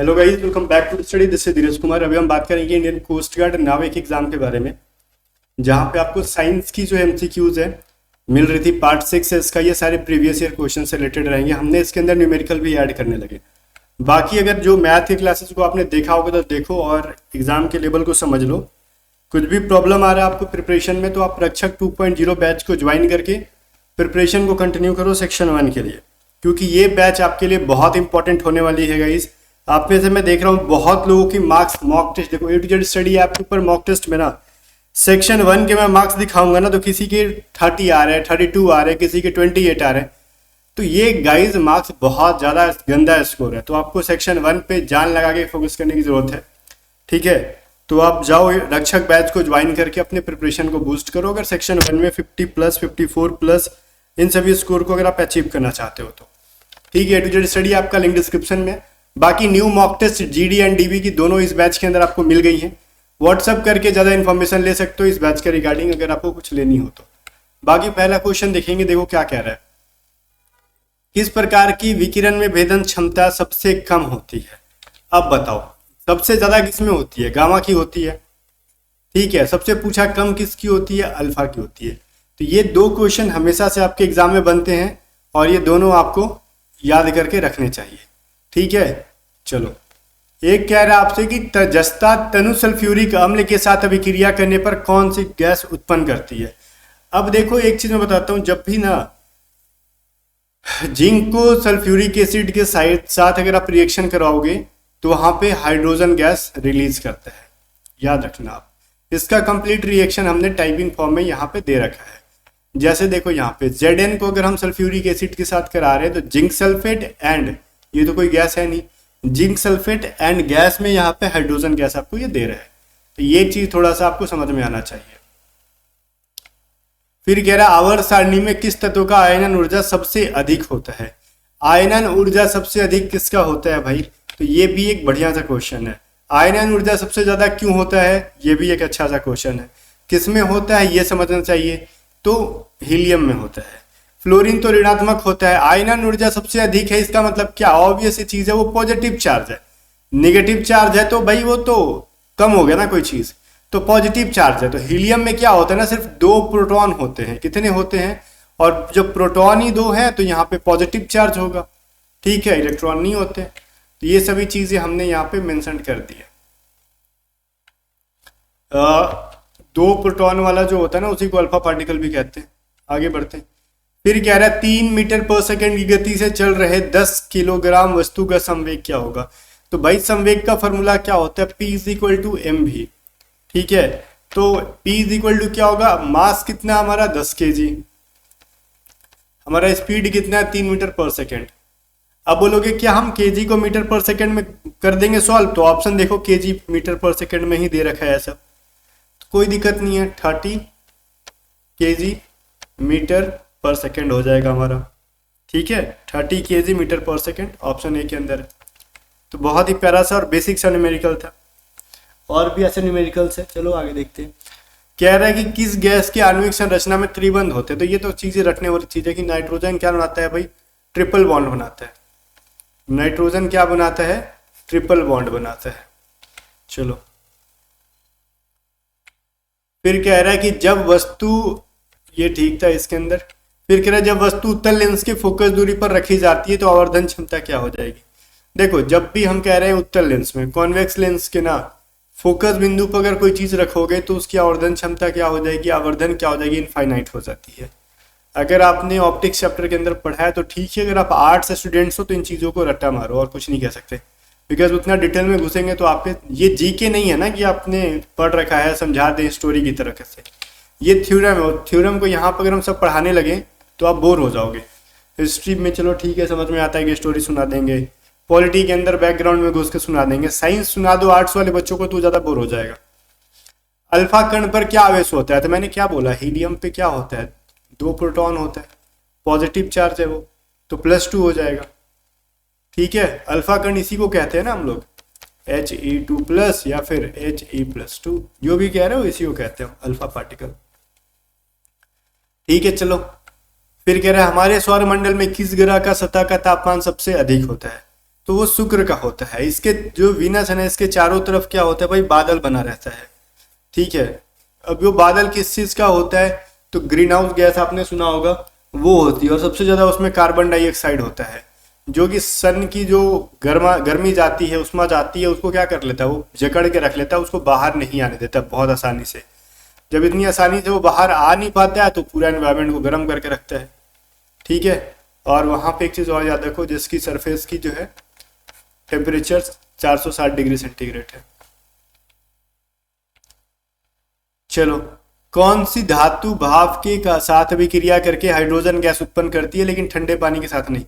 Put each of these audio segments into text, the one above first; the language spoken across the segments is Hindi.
Hello guys, welcome back to study. This is Dheeraj Kumar. अभी हम बात करेंगे Indian coast guard Navik exam के बारे में, जहां पे आपको साइंस की जो एमसीक्यूज है मिल रही थी। पार्ट 6 है इसका, ये सारे प्रीवियस ईयर क्वेश्चन से रिलेटेड रहेंगे। हमने इसके अंदर न्यूमेरिकल भी ऐड करने लगे। बाकी अगर जो मैथ के क्लासेस को आपने देखा होगा तो देखो और एग्जाम के लेवल को समझ लो। कुछ भी प्रॉब्लम आ रहा है आपको प्रिपरेशन में तो आप रक्षक 2.0 बैच को ज्वाइन करके प्रिपरेशन को कंटिन्यू करो सेक्शन 1 के लिए, क्योंकि ये बैच आपके लिए बहुत इंपॉर्टेंट होने वाली है गाइस। आप में से मैं देख रहा हूँ बहुत लोगों की मार्क्स मॉक टेस्ट, देखो A to Z study app के ऊपर मॉक टेस्ट में ना सेक्शन 1 के मैं मार्क्स दिखाऊंगा ना तो किसी के 30 आ रहे हैं, 32 आ रहे हैं, किसी के 28 आ रहे हैं। तो ये गाइस मार्क्स बहुत ज़्यादा गंदा स्कोर है, तो आपको सेक्शन 1 पे जान लगा के फोकस करने की ज़रूरत है। ठीक है, तो आप जाओ रक्षक बैच को ज्वाइन करके अपने प्रिपरेशन को बूस्ट करो। अगर सेक्शन 1 में 50 प्लस 54 प्लस इन सभी स्कोर को अगर आप अचीव करना चाहते हो तो ठीक है। A to Z स्टडी आपका लिंक डिस्क्रिप्शन में। बाकी new mock test GD and DB की दोनों इस बैच के अंदर आपको मिल गई हैं। व्हाट्सअप करके ज़्यादा इन्फॉर्मेशन ले सकते हो इस बैच के रिगार्डिंग, अगर आपको कुछ लेनी हो तो। बाकी पहला क्वेश्चन देखेंगे, देखो क्या कह रहा है। किस प्रकार की विकिरण में भेदन क्षमता सबसे कम होती है? अब बताओ, सबसे ज़्यादा किस में होती है? गामा की होती है। ठीक है, सबसे पूछा कम किसकी होती है? अल्फा की होती है। तो ये दो क्वेश्चन हमेशा से आपके एग्जाम में बनते हैं और ये दोनों आपको याद करके रखने चाहिए। ठीक है, चलो। एक कह रहा है आपसे कि जस्ता तनु सल्फ्यूरिक अम्ल के साथ अभिक्रिया करने पर कौन सी गैस उत्पन्न करती है? अब देखो एक चीज मैं बताता हूं, जब भी ना जिंक को सल्फ्यूरिक एसिड के साथ अगर आप रिएक्शन कराओगे तो वहां पे हाइड्रोजन गैस रिलीज करता है, याद रखना आप। इसका कंप्लीट रिएक्शन हमने टाइपिंग फॉर्म में यहाँ पे दे रखा है। जैसे देखो यहाँ पे Zn को अगर हम सल्फ्यूरिक एसिड के साथ करा रहे हैं तो जिंक सल्फेट एंड, ये तो कोई गैस है नहीं, जिंक सल्फेट एंड गैस में यहाँ पे हाइड्रोजन गैस आपको ये दे रहा है। तो ये चीज थोड़ा सा आपको समझ में आना चाहिए। फिर कह रहा है आवर्त सारणी में किस तत्व का आयनन ऊर्जा सबसे अधिक होता है? आयनन ऊर्जा सबसे अधिक किसका होता है भाई? तो ये भी एक बढ़िया सा क्वेश्चन है। आयनन ऊर्जा सबसे ज्यादा क्यों होता है? ये भी एक अच्छा सा क्वेश्चन है। किसमें होता है ये समझना चाहिए। तो हीलियम में होता है। फ्लोरीन तो ऋणात्मक होता है। आयनन ऊर्जा सबसे अधिक है, इसका मतलब क्या? ऑब्वियस चीज है, वो पॉजिटिव चार्ज है। नेगेटिव चार्ज है तो भाई वो तो कम हो गया ना कोई चीज, तो पॉजिटिव चार्ज है। तो हीलियम में क्या होता है ना, सिर्फ 2 प्रोटॉन होते हैं। कितने होते हैं? और जब प्रोटॉन ही 2 हैं तो यहाँ पे पॉजिटिव चार्ज होगा। ठीक है, इलेक्ट्रॉन नहीं होते। तो ये सभी चीजें हमने यहाँ पे मेंशन कर दी है। 2 प्रोटॉन वाला जो होता है ना उसी को अल्फा पार्टिकल भी कहते हैं। आगे बढ़ते हैं। फिर कह रहा है 3 मीटर पर सेकेंड की गति से चल रहे 10 किलोग्राम वस्तु का संवेग क्या होगा? तो भाई संवेग का फॉर्मूला क्या होता है? P = mv। ठीक है, तो P क्या होगा? मास कितना हमारा? 10 kg। हमारा स्पीड कितना है? 3 मीटर पर सेकेंड। अब बोलोगे क्या हम kg को मीटर पर सेकेंड में कर देंगे सॉल्व? तो ऑप्शन देखो kg मीटर पर सेकेंड में ही दे रखा है ऐसा, तो कोई दिक्कत नहीं है। 30 kg मीटर पर सेकेंड हो जाएगा हमारा। ठीक है, 30 kg मीटर पर सेकेंड ऑप्शन ए के अंदर है। तो बहुत ही प्यारा सा और बेसिक सा न्यूमेरिकल था। और भी ऐसे न्यूमेरिकल्स है, चलो आगे देखते हैं। कह रहा है कि किस गैस के आणविक संरचना में त्रिबंध होते हैं? तो ये तो चीजें रखने वाली चीज है कि नाइट्रोजन क्या बनाता है भाई? ट्रिपल बॉन्ड बनाता है। नाइट्रोजन क्या बनाता है? ट्रिपल बॉन्ड बनाता है। चलो, फिर कह रहा है कि जब वस्तु, ये ठीक था इसके अंदर। फिर कह रहा है जब वस्तु उत्तल लेंस के फोकस दूरी पर रखी जाती है तो आवर्धन क्षमता क्या हो जाएगी? देखो, जब भी हम कह रहे हैं उत्तल लेंस में, कॉन्वेक्स लेंस के ना फोकस बिंदु पर अगर कोई चीज रखोगे तो उसकी आवर्धन क्षमता क्या हो जाएगी? आवर्धन क्या हो जाएगी? इनफाइनाइट हो जाती है। अगर आपने ऑप्टिक्स चैप्टर के अंदर पढ़ा है तो ठीक है, अगर आप आर्ट्स स्टूडेंट्स हो तो इन चीजों को रट्टा मारो और कुछ नहीं कह सकते, बिकॉज उतना डिटेल में घुसेंगे तो आपके ये जीके नहीं है ना कि आपने पढ़ रखा है समझा दें स्टोरी की तरह से। ये थ्योरम है, थ्योरम को यहाँ पर अगर हम सब पढ़ाने लगे तो आप बोर हो जाओगे। हिस्ट्री में चलो ठीक है, समझ में आता है कि स्टोरी सुना देंगे, पॉलिटी के अंदर बैकग्राउंड में घुस के सुना देंगे, साइंस सुना दो आर्ट्स वाले बच्चों को तो ज़्यादा बोर हो जाएगा। अल्फा कण पर क्या आवेश होता है? तो मैंने क्या बोला, हीलियम पे क्या होता है? 2 प्रोटॉन होता है, पॉजिटिव चार्ज है वो, तो +2 हो जाएगा। ठीक है, अल्फा कण इसी को कहते हैं ना हम लोग, He2+ या फिर He+2, जो भी कह रहे हो इसी को कहते हैं अल्फा पार्टिकल। ठीक है, चलो फिर कह रहे हैं हमारे सौरमंडल में किस ग्रह का सतह का तापमान सबसे अधिक होता है? तो वो शुक्र का होता है। इसके जो वीनस है ना, इसके चारों तरफ क्या होता है भाई, बादल बना रहता है। ठीक है, अब वो बादल किस चीज का होता है, तो ग्रीन हाउस गैस आपने सुना होगा, वो होती है। और सबसे ज्यादा उसमें कार्बन डाइऑक्साइड होता है, जो कि सन की जो गर्मी जाती है, उष्मा जाती है, उसको क्या कर लेता है, वो जकड़ के रख लेता है, उसको बाहर नहीं आने देता बहुत आसानी से। जब इतनी आसानी से वो बाहर आ नहीं पाता है तो पूरा एनवायरनमेंट को गर्म करके रखता है। ठीक है, और वहां पे एक चीज और याद रखो, जिसकी सरफेस की जो है टेम्परेचर 460 डिग्री सेंटीग्रेड है। चलो, कौन सी धातु भाप के साथ अभिक्रिया करके हाइड्रोजन गैस उत्पन्न करती है लेकिन ठंडे पानी के साथ नहीं?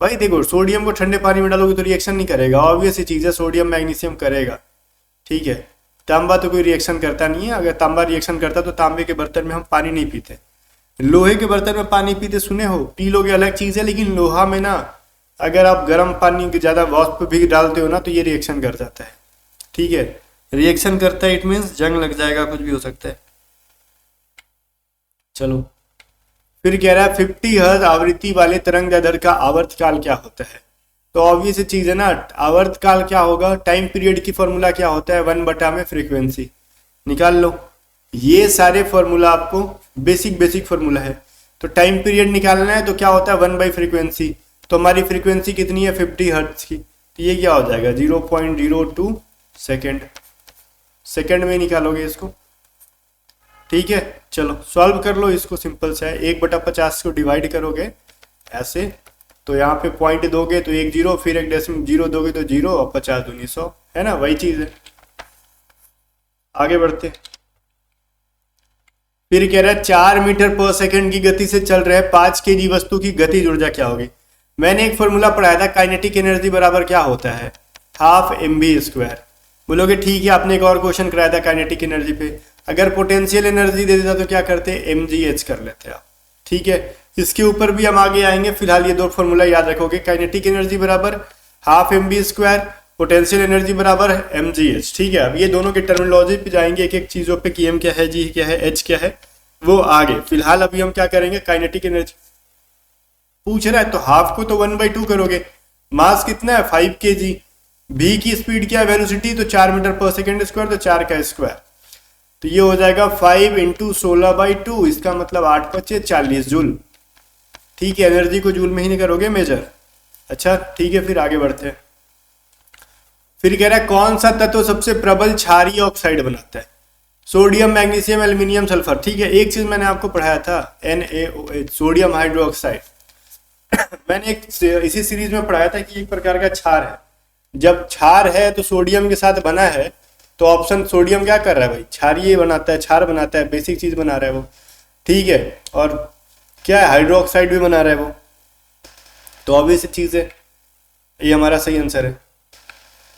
भाई देखो, सोडियम को ठंडे पानी में डालोगे तो रिएक्शन नहीं करेगा, ऑब्वियस ही चीज है, सोडियम मैग्नीशियम करेगा। ठीक है, तांबा तो कोई रिएक्शन करता नहीं है। अगर तांबा रिएक्शन करता तो तांबे के बर्तन में हम पानी नहीं पीते। लोहे के बर्तन में पानी पीते सुने हो, पी लोगे अलग चीज है, लेकिन लोहा में ना, अगर आप गर्म पानी ज्यादा वाष्प भी डालते हो ना तो ये रिएक्शन कर जाता है। ठीक है, रिएक्शन करता है इट मीन्स जंग लग जाएगा, कुछ भी हो सकता है। चलो, फिर कह रहा है 50 हर्ट्ज आवृत्ति वाले तरंग दैर्ध्य का आवर्तकाल क्या होता है? तो ऑब्वियस चीज है ना, आवर्तकाल क्या होगा, टाइम पीरियड की फॉर्मूला क्या होता है, 1 में फ्रीक्वेंसी। निकाल लो, ये सारे फॉर्मूला आपको बेसिक फॉर्मूला है। तो टाइम पीरियड निकालना है तो क्या होता है, 1 फ्रीक्वेंसी। तो हमारी फ्रीक्वेंसी कितनी है, 50 हर्ट्ज की। तो ये क्या हो जाएगा, 0.02 सेकेंड। सेकेंड में निकालोगे इसको। ठीक है, चलो सॉल्व कर लो इसको, सिंपल सा है। 1/50 को डिवाइड करोगे ऐसे, तो यहाँ पे पॉइंट दोगे तो 1 0, फिर एक डेसिमल 0 दोगे तो 0, और 50 दूनी 100, है ना, वही चीज है। आगे बढ़ते, फिर कह रहा है 4 मीटर पर सेकंड की गति से चल रहे 5 kg वस्तु की गतिज ऊर्जा क्या होगी? मैंने एक फॉर्मूला पढ़ाया था, काइनेटिक एनर्जी बराबर क्या होता है, हाफ mv²। बोलोगे ठीक है, आपने एक और क्वेश्चन कराया था काइनेटिक एनर्जी पे, अगर पोटेंशियल एनर्जी दे देता तो क्या करते, mgh कर लेते आप। ठीक है, इसके ऊपर भी हम आगे आएंगे, फिलहाल ये दो फॉर्मूला याद रखोगे, काइनेटिक एनर्जी बराबर हाफ mv², पोटेंशियल एनर्जी बराबर mgh। ठीक है, अब ये दोनों के टर्मिनोलॉजी पे जाएंगे, एक एक चीजों पे कि m क्या है, g क्या है, h क्या है, वो आगे। फिलहाल अभी हम क्या करेंगे, काइनेटिक एनर्जी पूछ रहा है तो हाफ को तो 1/2 करोगे, मास कितना है 5 kg, v की स्पीड क्या है, वेलोसिटी, तो 4 मीटर पर सेकेंड स्क्वायर, तो 4 का स्क्वायर, तो ये हो जाएगा 5 × 16/2, इसका मतलब 8×5 = 40 जूल। ठीक है, एनर्जी को जूल में ही नहीं करोगे मेजर। अच्छा ठीक है, फिर आगे बढ़ते हैं। फिर कह रहा है कौन सा तत्व सबसे प्रबल क्षारीय ऑक्साइड बनाता है? Sodium, magnesium, aluminium, sulphur. ठीक है, एक चीज मैंने आपको पढ़ाया था, NaOH, सोडियम हाइड्रोक्साइड। मैंने एक इसी सीरीज में पढ़ाया था कि एक प्रकार का क्षार है। जब क्षार है तो सोडियम के साथ बना है, तो ऑप्शन सोडियम क्या कर रहा है भाई, क्षारीय बनाता है, क्षार बनाता है, बेसिक चीज बना रहा है वो। ठीक है, और क्या है, हाइड्रोक्साइड भी बना रहा है वो, तो ऑब्वियस चीज है, ये हमारा सही आंसर है।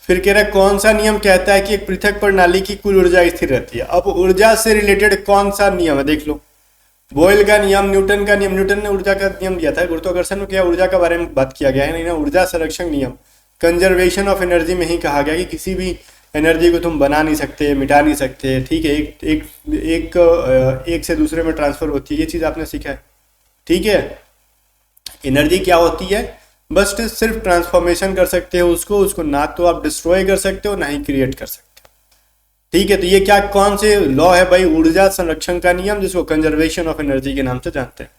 फिर कह रहा है कौन सा नियम कहता है कि एक पृथक प्रणाली की कुल ऊर्जा स्थिर रहती है? अब ऊर्जा से रिलेटेड कौन सा नियम है, देख लो, बॉयल का नियम, न्यूटन का नियम। न्यूटन ने ऊर्जा का नियम दिया था, गुरुत्वाकर्षण में क्या ऊर्जा के बारे में बात किया गया है, नहीं ना, ऊर्जा संरक्षण नियम, कंजर्वेशन ऑफ एनर्जी में ही कहा गया कि किसी भी एनर्जी को तुम बना नहीं सकते, मिटा नहीं सकते। ठीक है, एक से दूसरे में ट्रांसफर होती है, ये चीज आपने सीखा है। ठीक है, एनर्जी क्या होती है, बस सिर्फ ट्रांसफॉर्मेशन कर सकते हो उसको ना तो आप डिस्ट्रॉय कर सकते हो ना ही क्रिएट कर सकते हो। ठीक है, तो ये क्या, कौन से लॉ है भाई, ऊर्जा संरक्षण का नियम, जिसको कंजर्वेशन ऑफ एनर्जी के नाम से जानते हैं।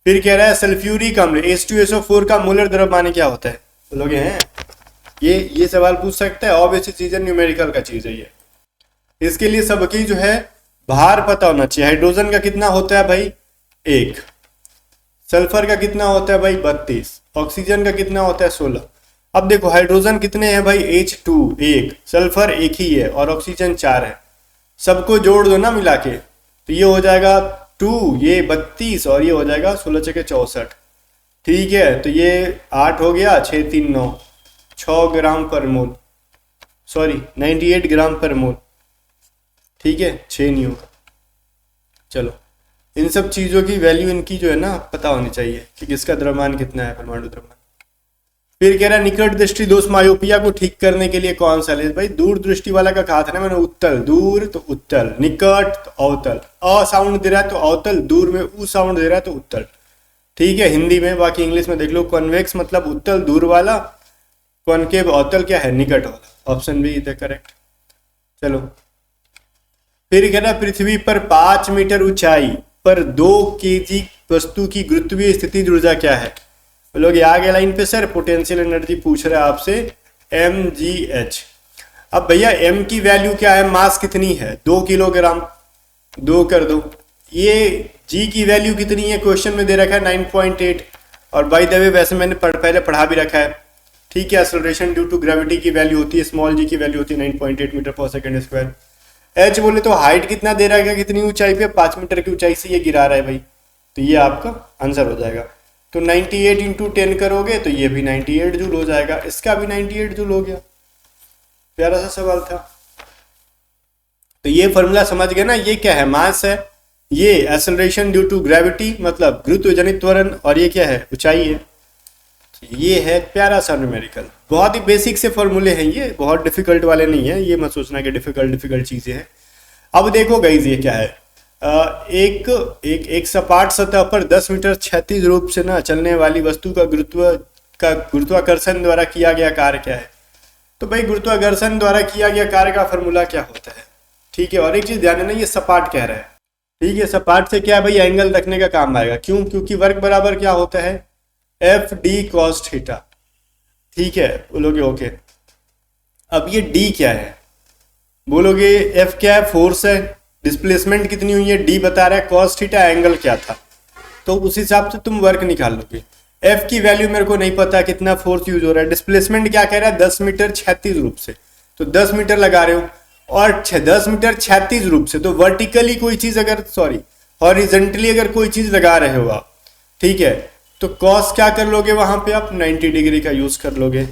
फिर कह रहा है सल्फ्यूरिक अम्ल H2SO4 का मोलर द्रव्यमान क्या होता है? बोलोगे हैं, ये सवाल पूछ सकता है, ऑब्वियस चीज है, न्यूमेरिकल का चीज है ये। इसके लिए सबकी जो है भार पता होना चाहिए। हाइड्रोजन का कितना होता है भाई, 1, सल्फर का कितना होता है भाई 32, ऑक्सीजन का कितना होता है 16। अब देखो हाइड्रोजन कितने हैं भाई, H2 1, सल्फर 1 ही है, और ऑक्सीजन 4 है। सबको जोड़ दो ना मिला के, तो ये हो जाएगा 2, ये 32, और ये हो जाएगा 16 × 64। ठीक है, तो ये 8 हो गया, 6 3 9, 6 ग्राम पर मोल, सॉरी 98 ग्राम पर मोल। ठीक है, 6 नहीं होगा। चलो, इन सब चीजों की वैल्यू इनकी जो है ना पता होनी चाहिए कि किसका द्रव्यमान कितना है, परमाणु द्रव्यमान। फिर कह रहा है निकट दृष्टि दोष मायोपिया को ठीक करने के लिए कौन सा लेंस? भाई दूर दृष्टि वाला का कहा था ना मैंने, उत्तल, दूर तो उत्तल, निकट तो अवतल, अ साउंड दे रहा है तो अवतल, दूर में उ साउंड दे रहा है तो उत्तल। ठीक है, हिंदी में, बाकी इंग्लिश में देख लो, कॉन्वेक्स मतलब उत्तल दूर वाला, कॉनकेव अवतल क्या है, निकट वाला, option B is the correct. चलो फिर कह रहा पृथ्वी पर 5 मीटर ऊंचाई पर 2 केजी वस्तु की गुरुत्वीय स्थिति ऊर्जा क्या है। लोग आगे लाइन पे सर पोटेंशियल एनर्जी पूछ रहा है आपसे, mgh। अब भैया m की वैल्यू क्या है, मास कितनी है 2 किलोग्राम, 2 कर दो। ये g की वैल्यू कितनी है क्वेश्चन में दे रखा है 9.8, और बाय द वे वैसे मैंने पहले पढ़ा भी रखा है, ठीक है। एक्सेलरेशन ड्यू टू ग्रेविटी की वैल्यू होती है, स्मॉल g की वैल्यू होती है 9.8 मीटर पर सेकंड स्क्वायर। h बोले तो हाइट कितना दे रहा है, कितनी ऊंचाई पे, 5 मीटर की ऊंचाई से ये गिरा रहा है भाई, तो ये आपका आंसर हो जाएगा। तो 98 इंटू 10 करोगे तो ये भी 98 जूल हो जाएगा, इसका भी 98 जूल हो गया। प्यारा सा सवाल था। तो ये फॉर्मूला समझ गए ना, ये क्या है, मास है, ये एक्सेलरेशन ड्यू टू ग्रेविटी मतलब गुरुत्वजनित त्वरण, और ये क्या है, ऊंचाई है। ये है प्यारा सा न्यूमेरिकल, बहुत ही बेसिक से फॉर्मूले हैं ये, बहुत डिफिकल्ट वाले नहीं है, ये मत सोचना कि डिफिकल्ट चीजें हैं। अब देखो गाइस ये क्या है, एक सपाट सतह पर 10 मीटर क्षैतिज रूप से ना चलने वाली वस्तु का गुरुत्वाकर्षण द्वारा किया गया कार्य क्या है। तो भाई गुरुत्वाकर्षण द्वारा किया गया कार्य का फॉर्मूला क्या होता है, ठीक है। और एक चीज ध्यान देना, ये सपाट कह रहा है, ठीक है। सपाट से क्या है भाई, एंगल रखने का काम आएगा, क्यों, क्योंकि वर्क बराबर क्या होता है, एफ डी कॉस थीटा, ठीक है। बोलोगे ओके। अब ये डी क्या है, बोलोगे एफ क्या है, फोर्स है, डिस्प्लेसमेंट कितनी हुई है, डी बता रहा है, कॉस थीटा एंगल क्या था, तो उस हिसाब से तुम वर्क निकाल लोगे। एफ की वैल्यू मेरे को नहीं पता कितना फोर्स यूज हो रहा है, डिस्प्लेसमेंट क्या कह रहा है 10 मीटर क्षैतिज रूप से, तो 10 मीटर लगा रहे हो, और 10 मीटर क्षैतिज रूप से, तो वर्टिकली कोई चीज अगर हॉरिजेंटली अगर कोई चीज लगा रहे हो आप, ठीक है, तो कॉस क्या कर लोगे वहां पे आप 90 डिग्री का यूज कर लोगे।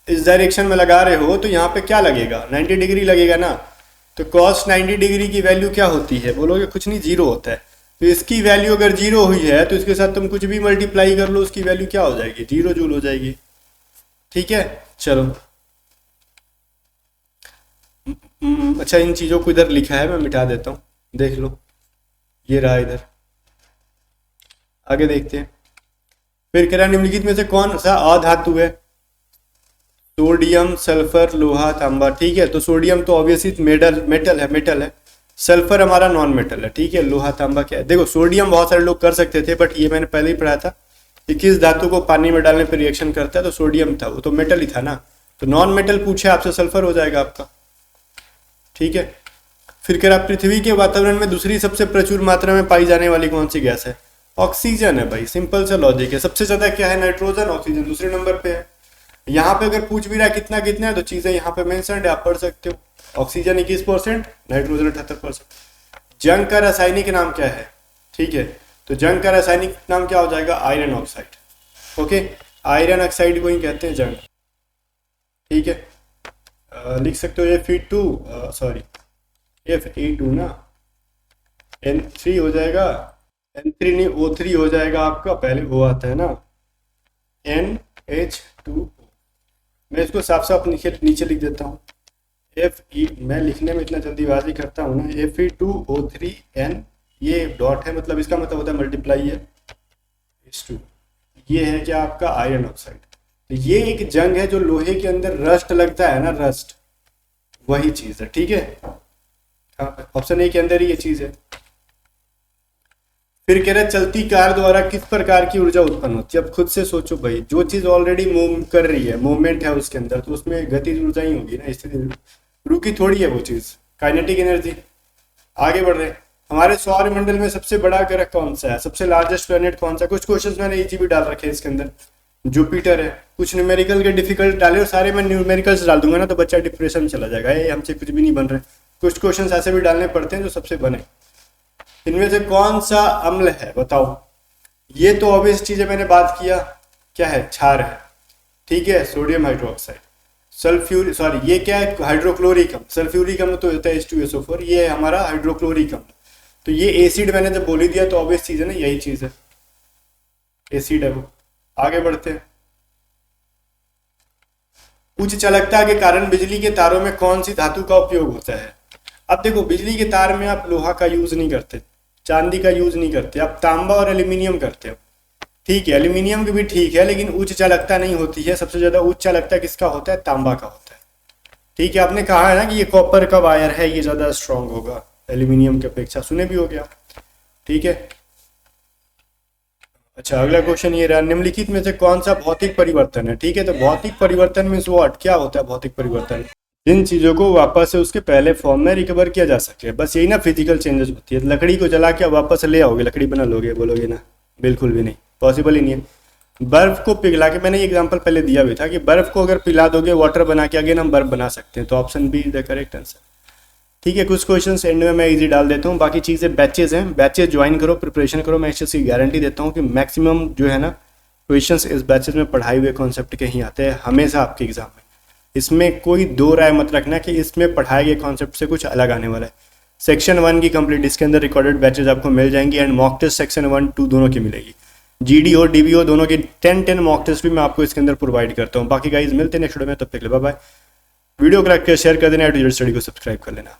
इस डायरेक्शन में लगा रहे हो तो यहाँ पे क्या लगेगा, 90 डिग्री लगेगा ना, तो कॉस 90 डिग्री की वैल्यू क्या होती है, बोलोगे कुछ नहीं, जीरो होता है। तो इसकी वैल्यू अगर जीरो हुई है तो इसके साथ तुम कुछ भी मल्टीप्लाई कर लो, उसकी वैल्यू क्या हो जाएगी, 0 जूल हो जाएगी, ठीक है। चलो अच्छा, इन चीजों को इधर लिखा है, मैं मिटा देता हूँ, देख लो, ये रहा इधर। आगे देखते हैं। फिर कह रहा निम्नलिखित में से कौन सा अधातु है, सोडियम, सल्फर, लोहा, तांबा, ठीक है। तो सोडियम तो ऑब्वियसली मेटल है, सल्फर हमारा नॉन मेटल है, ठीक है। लोहा तांबा क्या है, देखो सोडियम बहुत सारे लोग कर सकते थे, बट ये मैंने पहले ही पढ़ा था कि किस धातु को पानी में डालने पर रिएक्शन करता है, तो सोडियम था, वो तो मेटल ही था ना, तो नॉन मेटल पूछे आपसे, सल्फर हो जाएगा आपका, ठीक है। फिर कह रहा पृथ्वी के वातावरण में दूसरी सबसे प्रचुर मात्रा में पाई जाने वाली कौन सी गैस है, ऑक्सीजन है भाई, सिंपल सा लॉजिक है। सबसे ज्यादा क्या है, नाइट्रोजन, ऑक्सीजन दूसरे नंबर पे है। यहाँ पे अगर पूछ भी रहा है कितना कितना है, तो चीजें यहाँ पे मेंशन्ड है, आप पढ़ सकते हो। Oxygen 21%, nitrogen 78%। जंग का रासायनिक नाम क्या है, ठीक है, तो जंग का रासायनिक नाम क्या हो जाएगा, iron oxide, okay. Iron oxide को ही कहते हैं जंग, ठीक है। लिख सकते हो Fe2 ना, N3 हो जाएगा, N3 नहीं O3 हो जाएगा आपका, पहले O आता है ना, NH2। मैं इसको साफ साफ नीचे लिख देता हूँ, Fe, मैं लिखने में इतना जल्दीबाजी करता हूँ ना, Fe2O3N, ये डॉट है, मतलब इसका मतलब होता है मल्टीप्लाई है, H2, ये है क्या आपका आयरन ऑक्साइड। तो ये एक जंग है जो लोहे के अंदर रस्ट लगता है ना, रस्ट, वही चीज है, ठीक है। ऑप्शन ए के अंदर ही ये चीज है। फिर कह रहा है चलती कार द्वारा किस प्रकार की ऊर्जा उत्पन्न होती है। अब खुद से सोचो भाई, जो चीज ऑलरेडी मूव कर रही है, मूवमेंट है उसके अंदर, तो उसमें गतिज ऊर्जा ही होगी ना, इसलिए रुकी थोड़ी है वो चीज, काइनेटिक एनर्जी। आगे बढ़ रहे हैं, हमारे सौर मंडल में सबसे बड़ा ग्रह कौन सा है, सबसे लार्जेस्ट प्लेनेट कौन सा। कुछ क्वेश्चंस मैंने इजी भी डाल रखे हैं इसके अंदर, जुपिटर है। कुछ न्यूमेरिकल के डिफिकल्ट डाले, और सारे मैं न्यूमेरिकल्स डाल दूंगा ना तो बच्चा डिप्रेशन चला जाएगा, ये हमसे कुछ भी नहीं बन रहे। कुछ क्वेश्चंस ऐसे भी डालने पड़ते हैं जो सबसे बने। इनमें से कौन सा अम्ल है बताओ। ये तो ऑब्वियस चीज है, मैंने बात किया, क्या है, क्षार है, ठीक है, सोडियम हाइड्रोक्साइड। ये क्या है, हाइड्रोक्लोरिक अम्ल। सल्फ्यूरिक अम्ल तो होता है H2SO4, ये है हमारा हाइड्रोक्लोरिक अम्ल। तो ये एसिड मैंने जब बोल ही दिया तो ऑब्वियस चीज है ना, यही चीज है, एसिड है वो। आगे बढ़ते हैं। उच्च चालकता के कारण बिजली के तारों में कौन सी धातु का उपयोग होता है। अब देखो, बिजली के तार में आप लोहा का यूज नहीं करते, चांदी का यूज नहीं करते, आप तांबा और एल्यूमिनियम करते हो, ठीक है, एल्यूमिनियम की भी ठीक है, लेकिन उच्च चालकता नहीं होती है। सबसे ज्यादा उच्च चालकता किसका होता है? तांबा का होता है। ठीक है, आपने कहा है ना कि ये कॉपर का वायर है, ये ज्यादा स्ट्रांग होगा एल्यूमिनियम की अपेक्षा, सुने भी हो गया। ठीक है, अच्छा अगला क्वेश्चन ये रहा, निम्नलिखित में से कौन सा भौतिक परिवर्तन है? ठीक है, तो भौतिक परिवर्तन मीन्स व्हाट, क्या होता है भौतिक परिवर्तन? जिन चीजों को वापस से उसके पहले फॉर्म में रिकवर किया जा सके, बस यही ना फिजिकल चेंजेस होती है। लकड़ी को जला के वापस ले आओगे, लकड़ी बना लोगे, बोलोगे ना? बिल्कुल भी नहीं, पॉसिबल ही नहीं है। बर्फ को पिघला के, मैंने ये एग्जांपल पहले दिया भी था कि बर्फ को अगर पिला दोगे वाटर बना के अगेन हम बर्फ बना सकते हैं, तो option be the correct answer. ठीक है, कुछ क्वेश्चंस एंड में मैं इजी डाल देता हूँ, बाकी चीज़ें बैचेज हैं, बैचेज ज्वाइन करो, प्रिपरेशन करो। मैं इस चीज़ की गारंटी देता हूँ कि मैक्सिमम जो है ना क्वेश्चंस इस बैचेज में पढ़ाए हुए कॉन्सेप्ट के ही आते हैं हमेशा आपके एग्जाम में। इसमें कोई दो राय मत रखना कि इसमें पढ़ाए गए कॉन्सेप्ट से कुछ अलग आने वाला है। सेक्शन 1 की कंप्लीट, इसके अंदर रिकॉर्डेड बैचेज आपको मिल जाएंगी एंड मॉक टेस्ट सेक्शन 1, 2 दोनों की मिलेगी। जीडी और डीबीओ दोनों की 10 मॉक टेस्ट भी मैं आपको इसके अंदर प्रोवाइड करता हूँ। बाकी गाइज मिलते हैं नेक्स्ट वीडियो में, तब तक के लिए बाय बाय। वीडियो को लाइक कर शेयर कर देना, स्टडी को सब्सक्राइब कर लेना।